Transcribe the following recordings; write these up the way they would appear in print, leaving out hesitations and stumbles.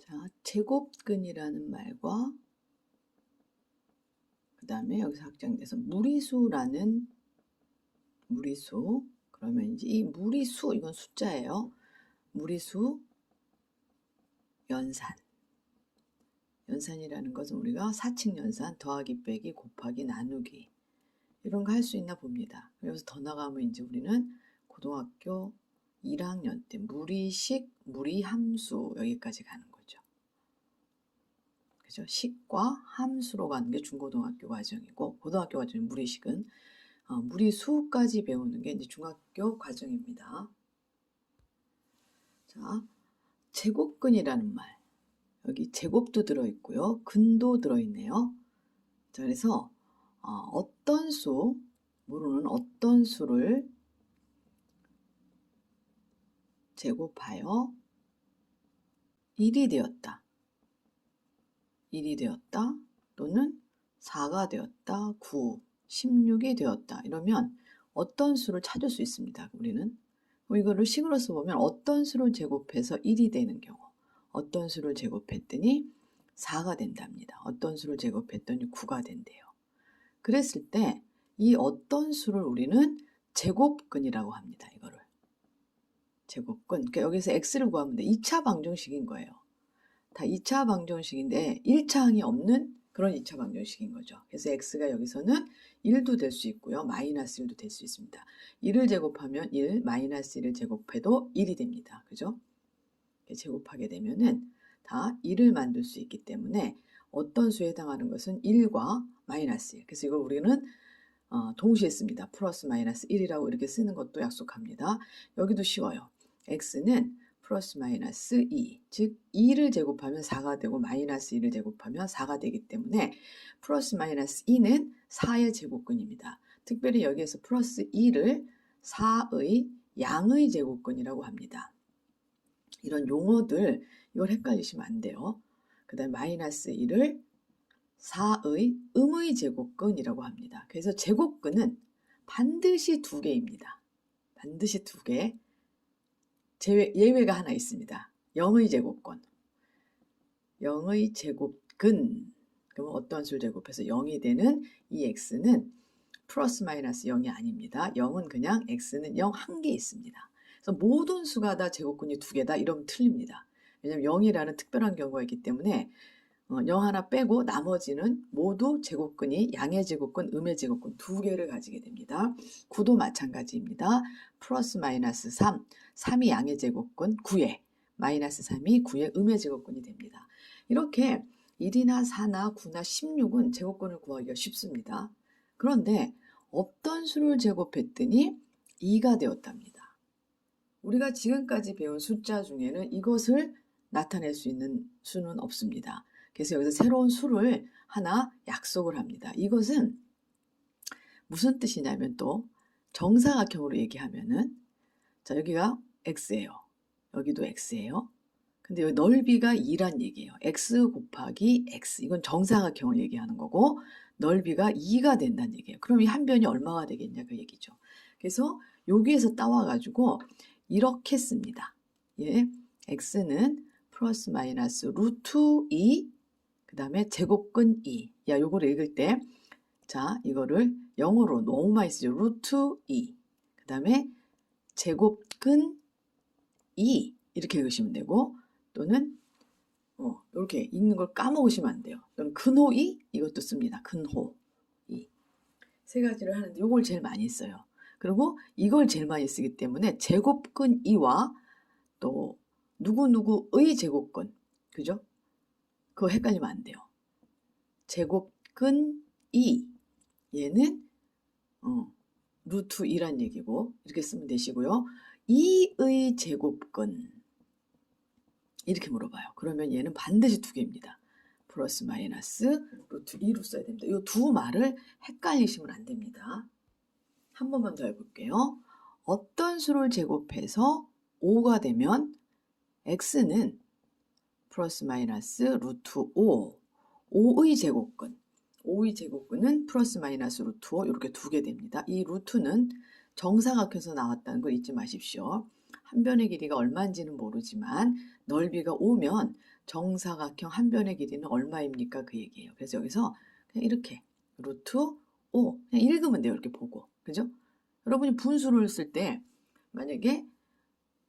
자, 제곱근이라는 말과 그 다음에 여기서 확장돼서 무리수라는 무리수. 그러면 이제 이 무리수, 이건 숫자예요. 무리수 연산. 연산이라는 것은 우리가 사칙 연산, 더하기 빼기 곱하기 나누기 이런 거 할 수 있나 봅니다. 여기서 더 나가면 이제 우리는 고등학교 1학년 때 무리식, 무리함수 여기까지 가는 거죠. 그죠? 식과 함수로 가는 게 중고등학교 과정이고, 고등학교 과정인 무리식은 무리수까지 배우는 게 이제 중학교 과정입니다. 자, 제곱근이라는 말. 여기 제곱도 들어있고요. 근도 들어있네요. 자, 그래서 어떤 수, 모르는 어떤 수를 제곱하여 1이 되었다. 1이 되었다. 또는 4가 되었다. 9, 16이 되었다. 이러면 어떤 수를 찾을 수 있습니다. 우리는. 이거를 식으로서 보면 어떤 수를 제곱해서 1이 되는 경우, 어떤 수를 제곱했더니 4가 된답니다. 어떤 수를 제곱했더니 9가 된대요. 그랬을 때 이 어떤 수를 우리는 제곱근이라고 합니다. 이거를. 제곱근. 그러니까 여기서 x를 구하면 돼. 2차 방정식인 거예요. 다 2차 방정식인데 1차항이 없는 그런 2차 방정식인 거죠. 그래서 x가 여기서는 1도 될 수 있고요. 마이너스 1도 될 수 있습니다. 1을 제곱하면 1, 마이너스 1을 제곱해도 1이 됩니다. 그죠? 제곱하게 되면은 다 1을 만들 수 있기 때문에 어떤 수에 해당하는 것은 1과 마이너스 1. 그래서 이걸 우리는 동시에 씁니다. 플러스 마이너스 1이라고 이렇게 쓰는 것도 약속합니다. 여기도 쉬워요. x는 플러스 마이너스 2, 즉 2를 제곱하면 4가 되고 마이너스 2를 제곱하면 4가 되기 때문에 플러스 마이너스 2는 4의 제곱근입니다. 특별히 여기에서 플러스 2를 4의 양의 제곱근이라고 합니다. 이런 용어들 이걸 헷갈리시면 안 돼요. 그 다음에 마이너스 1을 4의 음의 제곱근이라고 합니다. 그래서 제곱근은 반드시 2개입니다. 반드시 2개. 예외가 하나 있습니다. 0의 제곱근. 0의 제곱근. 그러면 어떤 수를 제곱해서 0이 되는 이 x는 플러스 마이너스 0이 아닙니다. 0은 그냥 x는 0 한 개 있습니다. 그래서 모든 수가 다 제곱근이 2개다 이러면 틀립니다. 왜냐하면 0이라는 특별한 경우가 있기 때문에 0 하나 빼고 나머지는 모두 제곱근이 양의 제곱근, 음의 제곱근 2개를 가지게 됩니다. 9도 마찬가지입니다. 플러스 마이너스 3, 3이 양의 제곱근 9에, 마이너스 3이 9의 음의 제곱근이 됩니다. 이렇게 1이나 4나 9나 16은 제곱근을 구하기가 쉽습니다. 그런데 없던 수를 제곱했더니 2가 되었답니다. 우리가 지금까지 배운 숫자 중에는 이것을 나타낼 수 있는 수는 없습니다. 그래서 여기서 새로운 수를 하나 약속을 합니다. 이것은 무슨 뜻이냐면 또 정사각형으로 얘기하면은 자 여기가 x예요. 여기도 x예요. 근데 여기 넓이가 2란 얘기예요. x 곱하기 x. 이건 정사각형을 얘기하는 거고 넓이가 2가 된다는 얘기예요. 그럼 이 한 변이 얼마가 되겠냐 그 얘기죠. 그래서 여기에서 따와가지고 이렇게 씁니다. 예, x는 플러스 마이너스 루트 2 그 다음에 제곱근 2. 야, 요거를 읽을 때, 자, 이거를 영어로 너무 많이 쓰죠. 루트 2. 그 다음에 제곱근 2. 이렇게 읽으시면 되고, 또는, 이렇게 읽는 걸 까먹으시면 안 돼요. 또는 근호 2. 이것도 씁니다. 근호 2. 세 가지를 하는데, 요걸 제일 많이 써요. 그리고 이걸 제일 많이 쓰기 때문에 제곱근 2와 또 누구누구의 제곱근. 그죠? 그거 헷갈리면 안 돼요. 제곱근 2 얘는 루트 2란 얘기고 이렇게 쓰면 되시고요. 2의 제곱근 이렇게 물어봐요. 그러면 얘는 반드시 2개입니다. 플러스 마이너스 루트 2로 써야 됩니다. 이 두 말을 헷갈리시면 안 됩니다. 한 번만 더 해볼게요. 어떤 수를 제곱해서 5가 되면 x는 플러스 마이너스 루트 5 5의 제곱근 5의 제곱근은 플러스 마이너스 루트 5 이렇게 2개 됩니다. 이 루트는 정사각형에서 나왔다는 걸 잊지 마십시오. 한 변의 길이가 얼마인지는 모르지만 넓이가 5면 정사각형 한 변의 길이는 얼마입니까? 그 얘기예요. 그래서 여기서 그냥 이렇게 루트 5 그냥 읽으면 돼요. 이렇게 보고. 그죠? 여러분이 분수를 쓸 때 만약에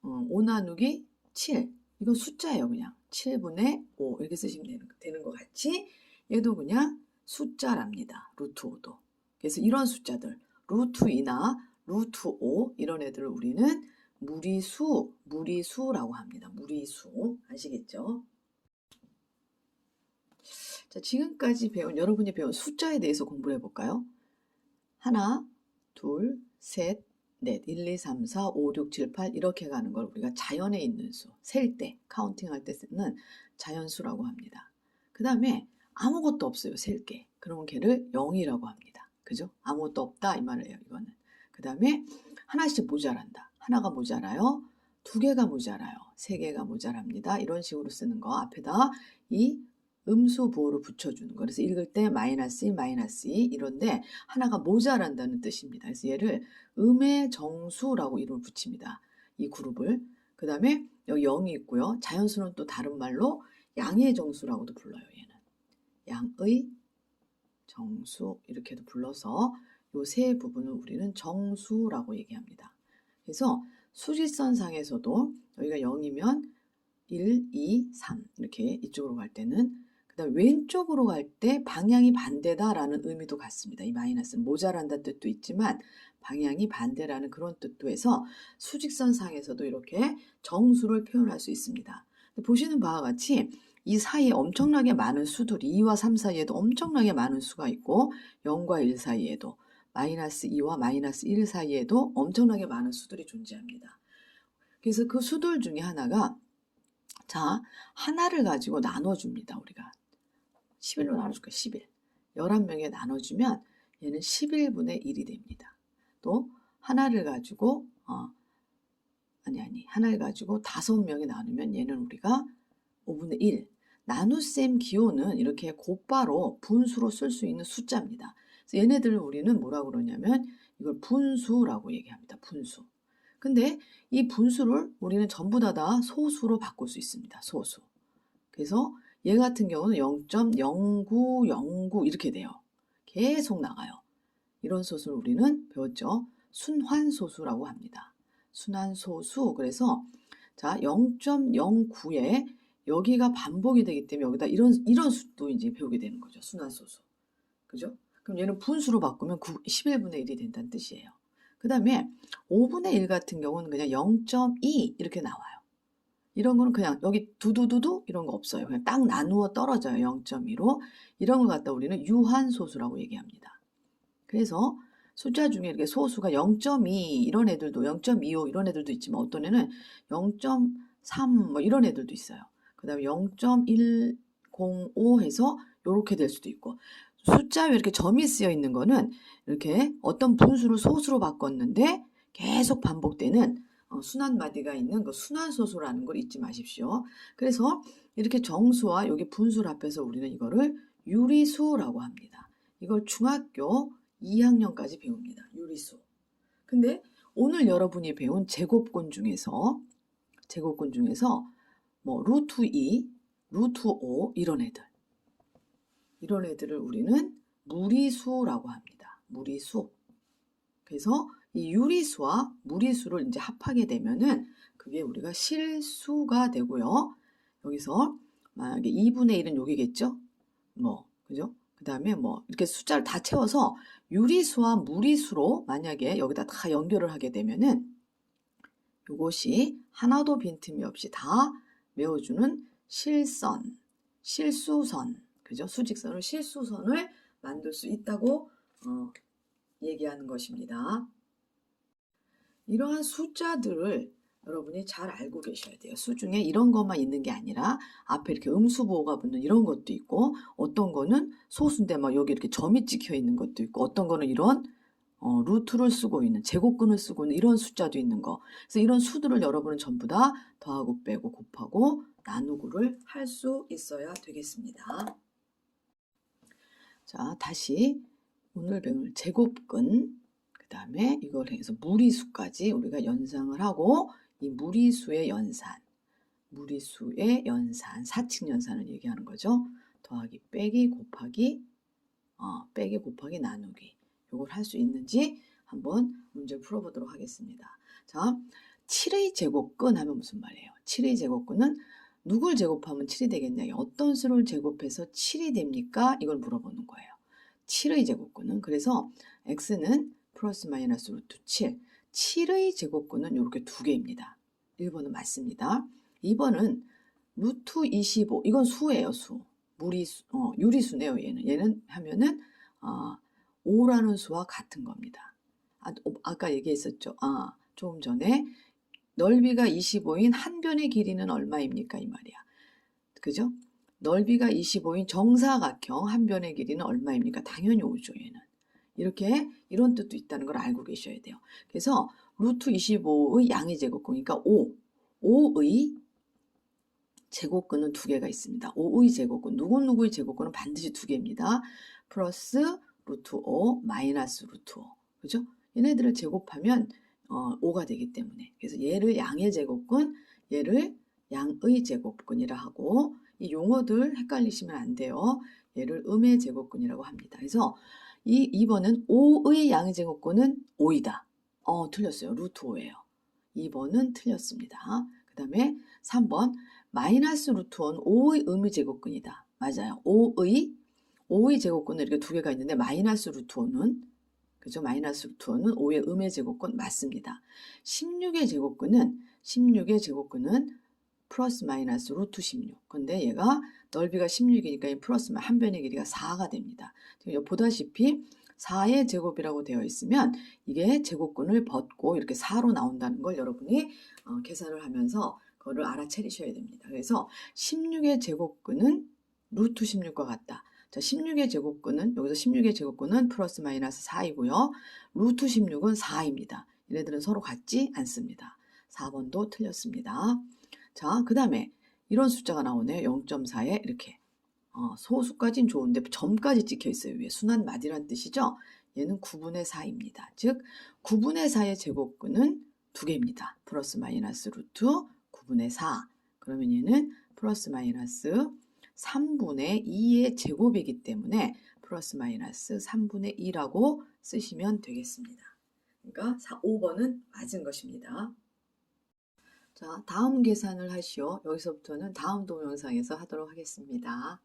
5 나누기 7 이거 숫자예요. 그냥 7분의 5 이렇게 쓰시면 되는 것 같이 얘도 그냥 숫자랍니다. 루트 5도. 그래서 이런 숫자들 루트 2나 루트 5 이런 애들을 우리는 무리수라고 합니다. 무리수 아시겠죠? 자, 지금까지 여러분이 배운 숫자에 대해서 공부를 해볼까요? 하나, 둘, 셋, 넷, 1, 2, 3, 4, 5, 6, 7, 8 이렇게 가는 걸 우리가 자연에 있는 수, 셀 때, 카운팅할 때 쓰는 자연수라고 합니다. 그 다음에 아무것도 없어요, 셀 게. 그러면 걔를 0이라고 합니다. 그죠? 아무것도 없다 이 말이에요, 이거는. 그 다음에 하나씩 모자란다. 하나가 모자라요. 2개가 모자라요. 3개가 모자랍니다. 이런 식으로 쓰는 거 앞에다 이 음수 보호를 붙여주는 거. 그래서 읽을 때 마이너스 1, 마이너스 2 이런데 하나가 모자란다는 뜻입니다. 그래서 얘를 음의 정수라고 이름을 붙입니다. 이 그룹을. 그 다음에 여기 0이 있고요. 자연수는 또 다른 말로 양의 정수라고도 불러요. 얘는. 양의 정수 이렇게도 불러서 이 세 부분을 우리는 정수라고 얘기합니다. 그래서 수직선상에서도 여기가 0이면 1, 2, 3 이렇게 이쪽으로 갈 때는 그다음 왼쪽으로 갈 때 방향이 반대다라는 의미도 같습니다. 이 마이너스는 모자란다는 뜻도 있지만 방향이 반대라는 그런 뜻도 해서 수직선상에서도 이렇게 정수를 표현할 수 있습니다. 보시는 바와 같이 이 사이에 엄청나게 많은 수들이 2와 3 사이에도 엄청나게 많은 수가 있고 0과 1 사이에도 마이너스 2와 마이너스 1 사이에도 엄청나게 많은 수들이 존재합니다. 그래서 그 수들 중에 하나가 자, 하나를 가지고 나눠줍니다. 우리가 11로 나눠줄까요? 11. 11명에 나눠주면 얘는 11분의 1이 됩니다. 또 하나를 가지고 하나를 가지고 5명에 나누면 얘는 우리가 5분의 1. 나눗셈 기호는 이렇게 곧바로 분수로 쓸 수 있는 숫자입니다. 그래서 얘네들을 우리는 뭐라고 그러냐면 이걸 분수라고 얘기합니다. 분수. 근데 이 분수를 우리는 전부 다 소수로 바꿀 수 있습니다. 소수. 그래서 얘 같은 경우는 0.0909 이렇게 돼요. 계속 나가요. 이런 소수를 우리는 배웠죠. 순환소수라고 합니다. 순환소수. 그래서 자 0.09에 여기가 반복이 되기 때문에 여기다 이런 수도 이제 배우게 되는 거죠. 순환소수. 그죠? 그럼 얘는 분수로 바꾸면 11분의 1이 된다는 뜻이에요. 그 다음에 5분의 1 같은 경우는 그냥 0.2 이렇게 나와요. 이런 거는 그냥 여기 두두두두 이런 거 없어요. 그냥 딱 나누어 떨어져요. 0.2로. 이런 걸 갖다 우리는 유한소수라고 얘기합니다. 그래서 숫자 중에 이렇게 소수가 0.2 이런 애들도 0.25 이런 애들도 있지만 어떤 애는 0.3 뭐 이런 애들도 있어요. 그 다음에 0.105 해서 이렇게 될 수도 있고 숫자에 이렇게 점이 쓰여 있는 거는 이렇게 어떤 분수를 소수로 바꿨는데 계속 반복되는 순환마디가 있는 그 순환소수라는 걸 잊지 마십시오. 그래서 이렇게 정수와 여기 분수를 합해서 우리는 이거를 유리수라고 합니다. 이걸 중학교 2학년까지 배웁니다. 유리수. 근데 오늘 여러분이 배운 제곱근 중에서 뭐 루트 2, 루트 5 이런 애들을 우리는 무리수라고 합니다. 무리수. 그래서 이 유리수와 무리수를 이제 합하게 되면은 그게 우리가 실수가 되고요. 여기서 만약에 2분의 1은 여기겠죠? 그죠? 그 다음에 이렇게 숫자를 다 채워서 유리수와 무리수로 만약에 여기다 다 연결을 하게 되면은 이것이 하나도 빈틈이 없이 다 메워주는 실수선, 그죠? 수직선을 실수선을 만들 수 있다고 얘기하는 것입니다. 이러한 숫자들을 여러분이 잘 알고 계셔야 돼요. 수 중에 이런 것만 있는 게 아니라 앞에 이렇게 음수보호가 붙는 이런 것도 있고 어떤 거는 소수인데 막 여기 이렇게 점이 찍혀 있는 것도 있고 어떤 거는 이런 루트를 쓰고 있는 제곱근을 쓰고 있는 이런 숫자도 있는 거. 그래서 이런 수들을 여러분은 전부 다 더하고 빼고 곱하고 나누고를 할 수 있어야 되겠습니다. 자, 다시 오늘 배울 제곱근 그 다음에 이걸 해서 무리수까지 우리가 연상을 하고 이 무리수의 연산, 무리수의 연산, 사칙 연산을 얘기하는 거죠. 더하기 빼기 곱하기 나누기. 요걸 할 수 있는지 한번 문제를 풀어보도록 하겠습니다. 자, 7의 제곱근 하면 무슨 말이에요? 7의 제곱근은 누굴 제곱하면 7이 되겠냐? 어떤 수를 제곱해서 7이 됩니까? 이걸 물어보는 거예요. 7의 제곱근은 그래서 x는 플러스 마이너스 루트 7. 7의 제곱근은 이렇게 두 개입니다. 1번은 맞습니다. 2번은 루트 25. 이건 수예요, 수. 무리수, 유리수네요, 얘는 하면은 5라는 수와 같은 겁니다. 아까 얘기했었죠. 조금 전에 넓이가 25인 한 변의 길이는 얼마입니까? 이 말이야. 그죠? 넓이가 25인 정사각형 한 변의 길이는 얼마입니까? 당연히 5죠, 얘는. 이렇게 이런 뜻도 있다는 걸 알고 계셔야 돼요. 그래서 루트 25의 양의 제곱근, 그러니까 5의 제곱근은 두 개가 있습니다. 5의 제곱근, 누구누구의 제곱근은 반드시 두 개입니다. 플러스 루트 5 마이너스 루트 5. 그죠? 얘네들을 제곱하면 5가 되기 때문에. 그래서 얘를 양의 제곱근, 얘를 양의 제곱근이라 하고, 이 용어들 헷갈리시면 안 돼요. 얘를 음의 제곱근이라고 합니다. 그래서 이 2번은 5의 양의 제곱근은 5이다. 틀렸어요. 루트 5예요. 2번은 틀렸습니다. 그 다음에 3번 마이너스 루트 1 5의 음의 제곱근이다. 맞아요. 5의 제곱근은 이렇게 두 개가 있는데 마이너스 루트 5는 그죠? 마이너스 루트 5는 5의 음의 제곱근 맞습니다. 16의 제곱근은 플러스 마이너스 루트 16. 근데 얘가 넓이가 16이니까 플러스 한 변의 길이가 4가 됩니다. 보다시피 4의 제곱이라고 되어 있으면 이게 제곱근을 벗고 이렇게 4로 나온다는 걸 여러분이 계산을 하면서 그거를 알아차리셔야 됩니다. 그래서 16의 제곱근은 루트 16과 같다. 자, 16의 제곱근은 여기서 16의 제곱근은 플러스 마이너스 4이고요. 루트 16은 4입니다. 얘네들은 서로 같지 않습니다. 4번도 틀렸습니다. 자, 그 다음에 이런 숫자가 나오네요. 0.4에 이렇게 소수까지는 좋은데 점까지 찍혀 있어요. 위에 순한 마디란 뜻이죠. 얘는 9분의 4입니다. 즉 9분의 4의 제곱근은 두 개입니다. 플러스 마이너스 루트 9분의 4. 그러면 얘는 플러스 마이너스 3분의 2의 제곱이기 때문에 플러스 마이너스 3분의 2라고 쓰시면 되겠습니다. 그러니까 5번은 맞은 것입니다. 자, 다음 계산을 하시오. 여기서부터는 다음 동영상에서 하도록 하겠습니다.